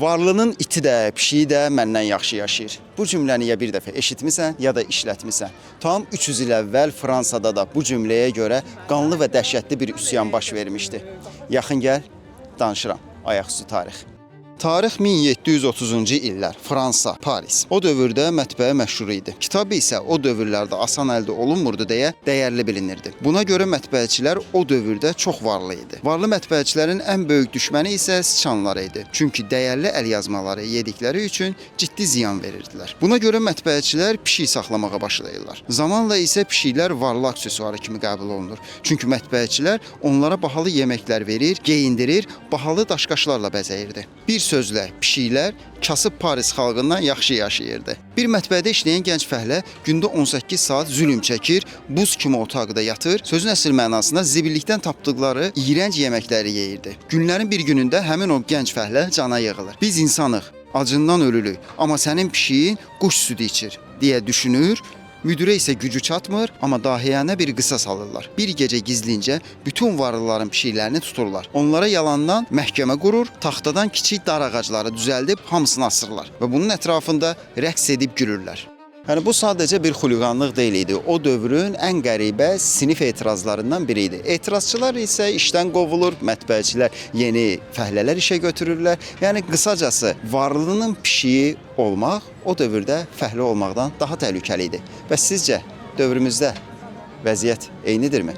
Varlının iti də, pişiyi də məndən yaxşı yaşayır. Bu cümləni ya bir dəfə eşitmisən, ya da işlətmisən. Tam 300 il əvvəl Fransada da bu cümləyə görə qanlı və dəhşətli bir üsyan baş vermişdi. Yaxın gəl, danışıram. Ayaqüstü tarix. Tarix 1730-cu illər, Fransa, Paris. O dövrdə mətbəə məşhur idi. Kitab isə o dövrlərdə asan əldə olunmurdu deyə dəyərli bilinirdi. Buna görə mətbəəçilər o dövrdə çox varlı idi. Varlı mətbəəçilərin ən böyük düşməni isə siçanlar idi. Çünki dəyərli əlyazmaları yedikləri üçün ciddi ziyan verirdilər. Buna görə mətbəəçilər pişik saxlamağa başlayırlar. Zamanla isə pişiklər varlı aksesuarı kimi qəbul olunur. Çünki mətbəəçilər onlara bahalı yeməklər verir, geyindirir, bahalı daşqaşlarla bəzəyirdi. Bir sözlə, pişiklər kasıb Paris xalqından yaxşı yaşayırdı. Bir mətbəədə işləyən gənc fəhlə gündə 18 saat zülm çəkir, buz kimi otaqda yatır, sözün əsl mənasında zibillikdən tapdıqları iyrənc yeməkləri yeyirdi. Günlərin bir günündə həmin o gənc fəhlə cana yığılır. Biz insanıq, acından ölürük, amma sənin pişiyin quş südü içir deyə düşünür. Müdirə isə gücü çatmır, amma dahiyənə bir qisas alırlar. Bir gecə gizlincə bütün varlıların pişiklərini tuturlar. Onlara yalandan məhkəmə qurur, taxtadan kiçik dar ağacları düzəldib hamısını asırlar və bunun ətrafında rəqs edib gülürlər. Yəni bu sadəcə bir xuliqanlıq deyil idi. O dövrün ən qəribə sinif etirazlarından biri idi. Etirazçılar isə işdən qovulur, mətbəəçilər yeni fəhlələr işə götürürlər. Yəni qısacası varlının pişiyi olmaq o dövrdə fəhlə olmaqdan daha təhlükəli idi. Bəs sizcə dövrümüzdə vəziyyət eynidirmi?